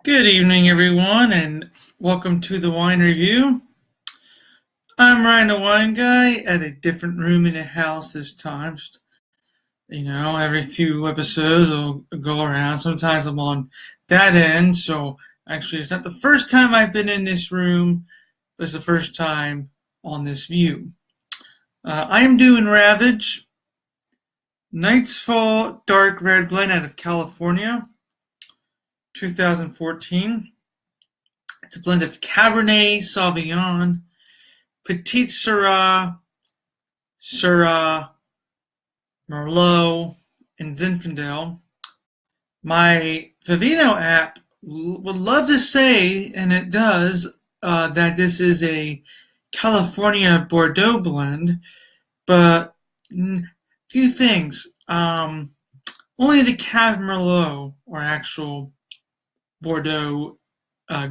Good evening, everyone, and welcome to the Wine Review. I'm Ryan, the Wine Guy, at a different room in the house this time. Every few episodes I'll go around. Sometimes I'm on that end, so actually it's not the first time I've been in this room, but it's the first time on this view. I am doing Ravage, Night's Fall Dark Red Blend out of California, 2014. It's a blend of Cabernet Sauvignon, Petite Syrah, Syrah, Merlot, and Zinfandel. My Vivino app would love to say, and it does, that this is a California Bordeaux blend, but few things. Only the Cab Merlot are actual Bordeaux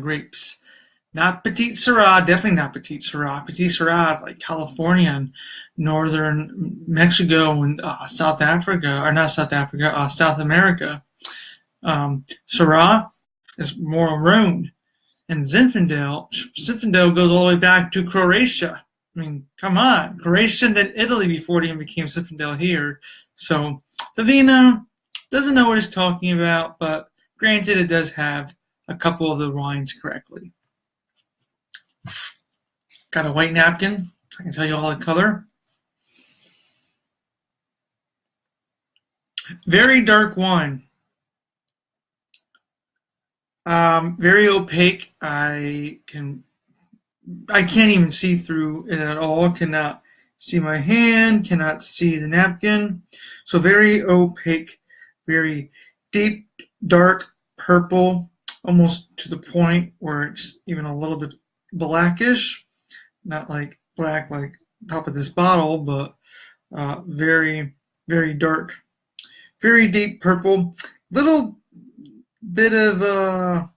grapes. Not Petite Syrah, definitely not Petite Syrah. Petite Syrah is like California and northern Mexico and South Africa, or not South Africa, South America. Syrah is more Rhone. And Zinfandel goes all the way back to Croatia. I mean, come on. Croatia and then Italy before it even became Zinfandel here. So Vivino doesn't know what he's talking about, but granted, it does have a couple of the wines correctly. Got a white napkin. I can tell you all the color. Very dark wine. Very opaque. I can't even see through it at all. Cannot see my hand. Cannot see the napkin. So very opaque. Very deep, dark purple, almost to the point where it's even a little bit blackish. Not like black like top of this bottle, but very, very dark. Very deep purple. Little bit of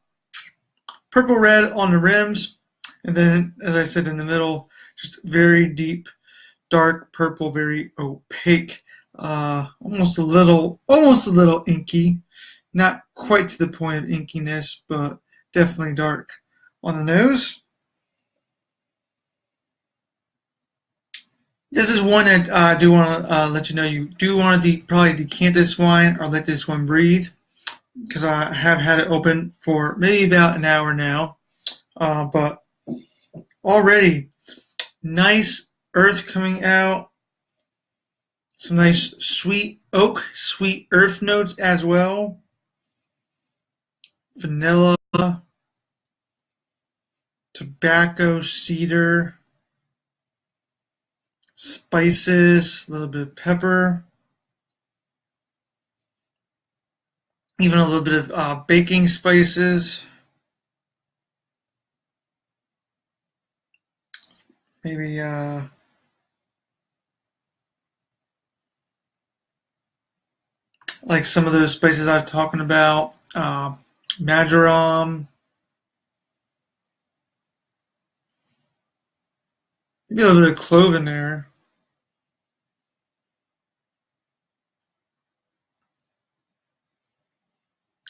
purple red on the rims, and then, as I said, in the middle, just very deep, dark purple, very opaque. Almost a little inky. Not quite to the point of inkiness, but definitely dark on the nose. This is one that I do want to let you know you do want to probably decant this wine or let this one breathe, because I have had it open for maybe about an hour now. But already nice earth coming out. Some nice sweet oak, sweet earth notes as well. Vanilla, tobacco, cedar, spices, a little bit of pepper, even a little bit of baking spices, maybe like some of those spices I was talking about, marjoram, maybe a little bit of clove in there.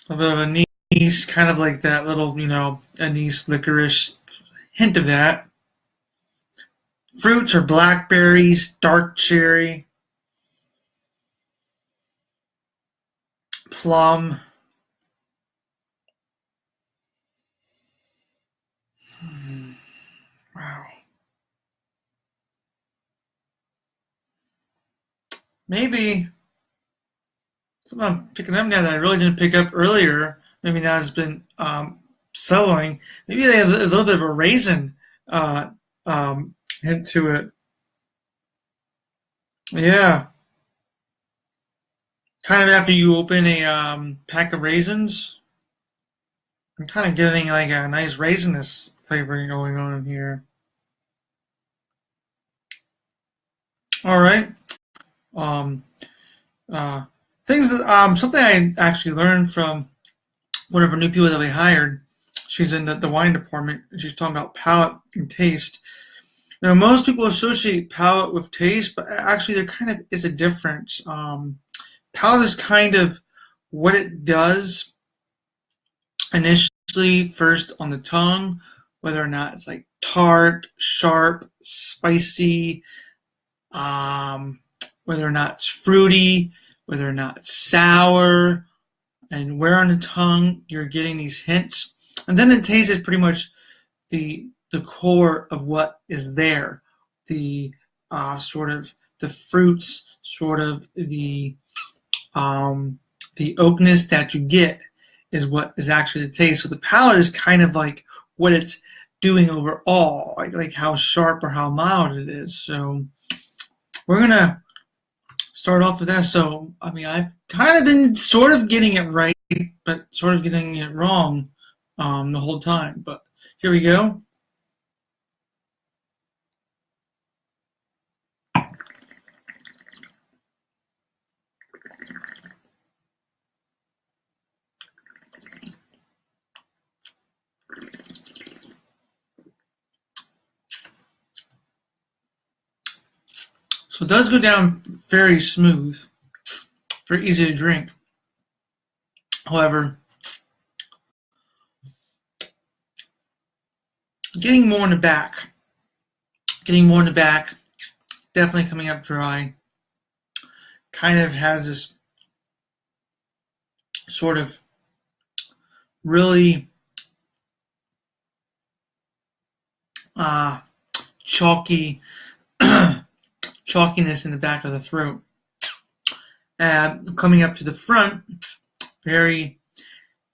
A little bit of anise, kind of like that little, anise licorice hint of that. Fruits are blackberries, dark cherry, plum. Wow. Maybe something I'm picking up now that I really didn't pick up earlier. Maybe now it's been cellaring. Maybe they have a little bit of a raisin hint to it. Yeah. Kind of after you open a pack of raisins, I'm kind of getting like a nice raisinous flavoring going on in here. All right. Um, Things that something I actually learned from one of our new people that we hired. She's in the wine department. She's talking about palate and taste. Now, most people associate palate with taste, but actually there kind of is a difference. Palate is kind of what it does initially especially first on the tongue, whether or not it's like tart, sharp, spicy, um, whether or not it's fruity, whether or not it's sour, and where on the tongue you're getting these hints. And then the taste is pretty much the core of what is there. The sort of the fruits, sort of the oakness that you get is what is actually the taste. So the palate is kind of like what it's doing overall, like how sharp or how mild it is. So we're gonna start off with that. So I mean, I've kind of been sort of getting it right, but sort of getting it wrong the whole time. But here we go. So it does go down very smooth, very easy to drink. However, getting more in the back, definitely coming up dry. Kind of has this sort of really chalky chalkiness in the back of the throat. Coming up to the front, very,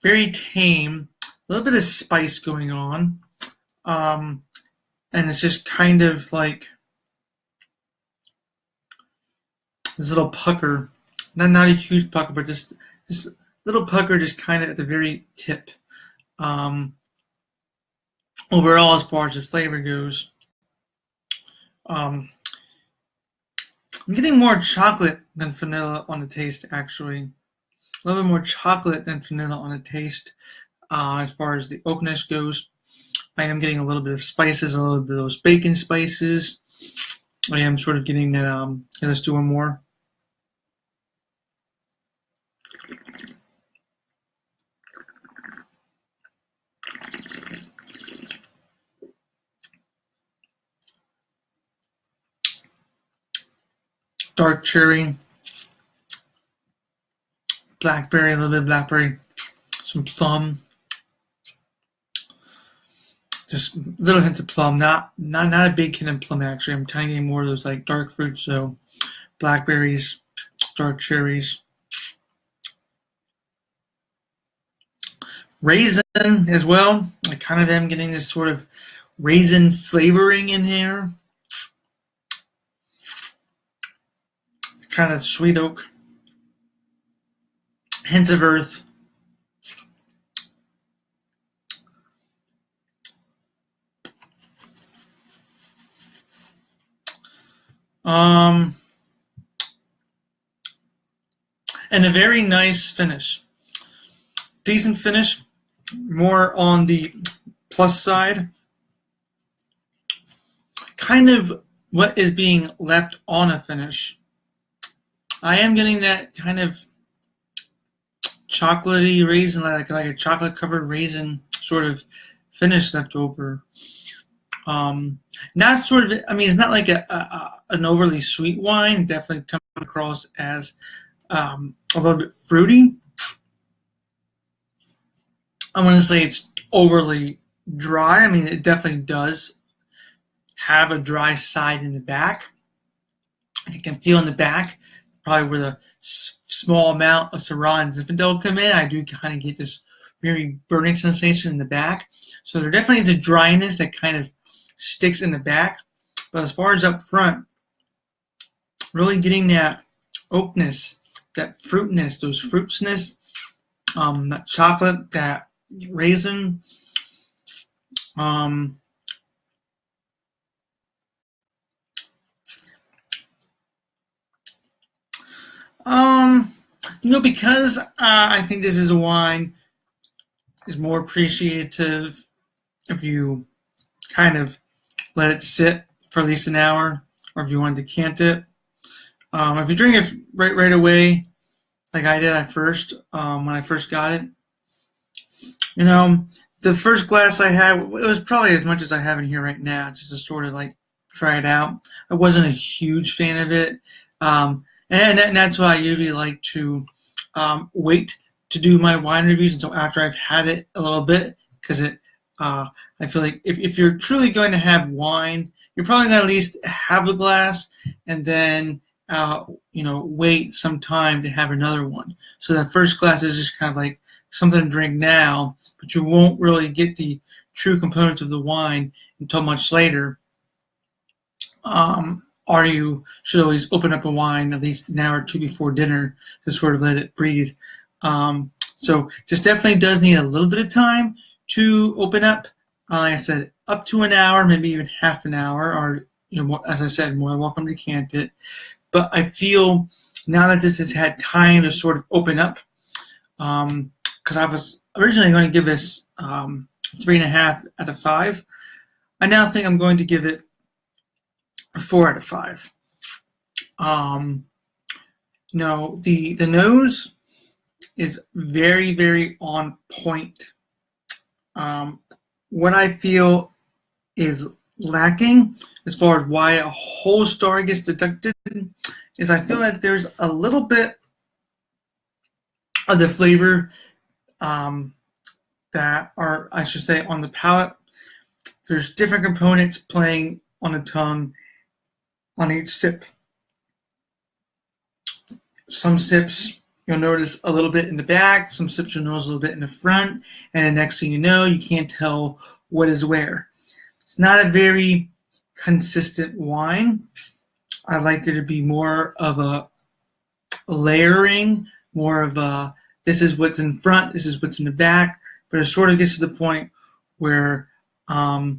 very tame. A little bit of spice going on. And it's just kind of like this little pucker. Not a huge pucker, but just little pucker just kind of at the very tip. Overall, as far as the flavor goes, I'm getting more chocolate than vanilla on the taste, actually. A little bit more chocolate than vanilla on the taste. As far as the oakness goes, I am getting a little bit of spices, a little bit of those bacon spices. I am sort of getting that. Okay, let's do one more. Dark cherry, blackberry, a little bit of blackberry, some plum, just little hints of plum. Not a big hint of plum actually. I'm kind of getting more of those like dark fruits. So blackberries, dark cherries, raisin as well. I kind of am getting this sort of raisin flavoring in here. Kind of sweet oak, hints of earth. And a very nice finish. Decent finish, more on the plus side. Kind of what is being left on a finish. I am getting that kind of chocolatey raisin, like a chocolate covered raisin sort of finish left over. Not sort of, I mean, it's not like an overly sweet wine. Definitely comes across as a little bit fruity. I want to say it's overly dry. I mean, it definitely does have a dry side in the back. You can feel in the back, probably with a small amount of Syrah and Zinfandel come in, I do kind of get this very burning sensation in the back. So there definitely is a dryness that kind of sticks in the back. But as far as up front, really getting that oakness, that fruitness, those fruitsness, that chocolate, that raisin. Because I think this is a wine is more appreciative if you kind of let it sit for at least an hour, or if you want to decant it. If you drink it right away, like I did at first, when I first got it, the first glass I had, it was probably as much as I have in here right now, just to sort of like try it out. I wasn't a huge fan of it, and that's why I usually like to wait to do my wine reviews until after I've had it a little bit, because I feel like if you're truly going to have wine, you're probably going to at least have a glass and then wait some time to have another one. So that first glass is just kind of like something to drink now, but you won't really get the true components of the wine until much later. Or you should always open up a wine at least an hour or two before dinner to sort of let it breathe. So just definitely does need a little bit of time to open up. Like I said, up to an hour, maybe even half an hour, or as I said, more welcome to decant it. But I feel now that this has had time to sort of open up, because I was originally going to give this 3.5 out of 5. I now think I'm going to give it a 4 out of 5. The nose is very, very on point. What I feel is lacking as far as why a whole star gets deducted is I feel that there's a little bit of the flavor that are, I should say, on the palate. There's different components playing on the tongue on each sip. Some sips you'll notice a little bit in the back, some sips you'll notice a little bit in the front, and the next thing you know, you can't tell what is where. It's not a very consistent wine. I like there to be more of a layering, more of a this is what's in front, this is what's in the back, but it sort of gets to the point where I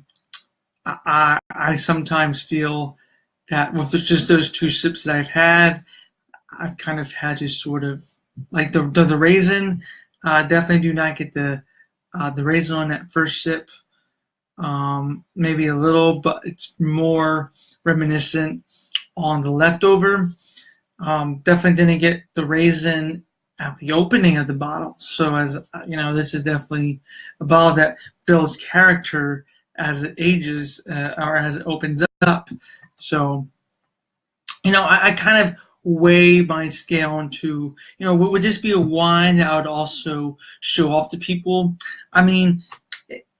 sometimes feel that with just those 2 sips that I've had, I've kind of had to sort of like the raisin. Definitely do not get the raisin on that first sip. Maybe a little, but it's more reminiscent on the leftover. Definitely didn't get the raisin at the opening of the bottle. So as this is definitely a bottle that builds character as it ages or as it opens up. So I kind of weigh my scale into, would this be a wine that I would also show off to people? I mean,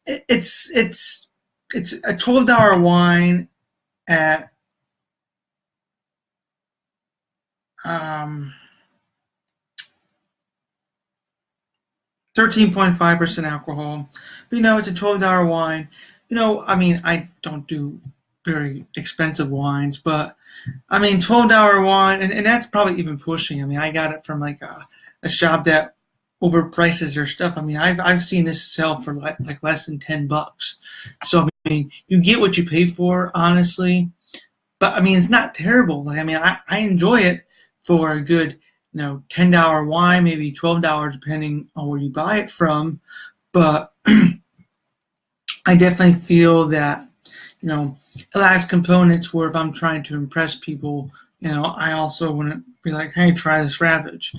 it's a $12 wine at 13.5% alcohol. But it's a $12 wine. I mean, I don't do very expensive wines, but I mean, $12 wine, and that's probably even pushing. I mean, I got it from like a shop that overprices their stuff. I mean, I've seen this sell for like less than $10. So I mean, you get what you pay for, honestly. But I mean, it's not terrible. Like, I mean, I enjoy it for a good, $10 wine, maybe $12 depending on where you buy it from. But I definitely feel that it lacks components where if I'm trying to impress people, I also want to be like, hey, try this Ravage.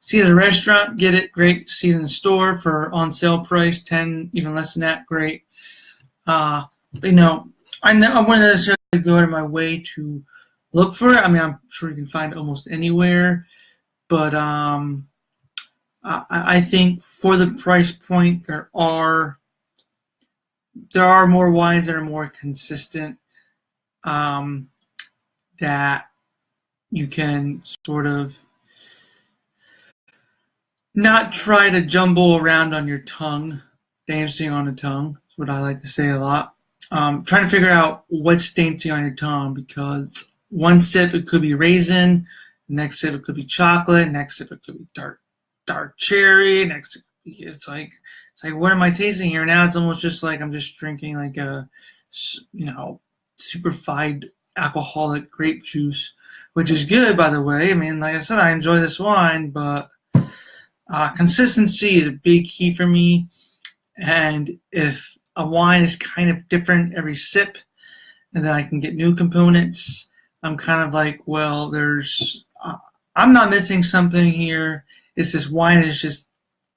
See it at a restaurant, get it, great. See it in the store for on sale price, 10, even less than that, great. But I wouldn't necessarily go out of my way to look for it. I mean, I'm sure you can find it almost anywhere, but I think for the price point, there are more wines that are more consistent, that you can sort of not try to jumble around on your tongue, dancing on the tongue. That's what I like to say a lot. Trying to figure out what's dancing on your tongue, because one sip it could be raisin, next sip it could be chocolate, next sip it could be dark cherry, next sip it's like what am I tasting here? Now it's almost just like I'm just drinking like a superfied alcoholic grape juice, which is good, by the way. I mean, like I said, I enjoy this wine, but consistency is a big key for me. And if a wine is kind of different every sip, and then I can get new components, I'm kind of like, well, I'm not missing something here. It's this wine is just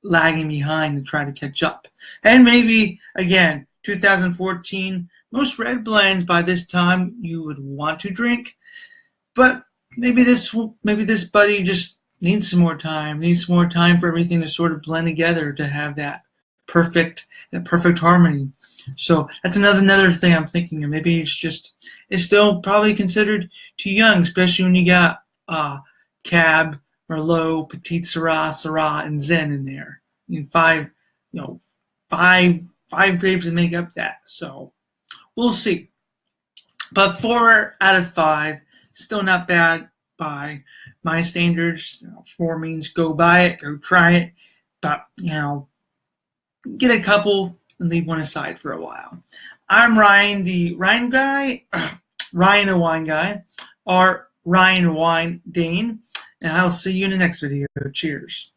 lagging behind and try to catch up. And maybe, again, 2014, most red blends by this time you would want to drink, but maybe this buddy just needs some more time for everything to sort of blend together to have that perfect harmony. So that's another thing I'm thinking of. Maybe it's still probably considered too young, especially when you got Cab, Merlot, Petite Syrah, and Zen in there. Five grapes to make up that. So we'll see. But 4 out of 5, still not bad by my standards. 4 means go buy it, go try it, but get a couple and leave one aside for a while. I'm Ryan, the Ryan guy, Ryan the wine guy, or Ryan Wine Dane, and I'll see you in the next video. Cheers.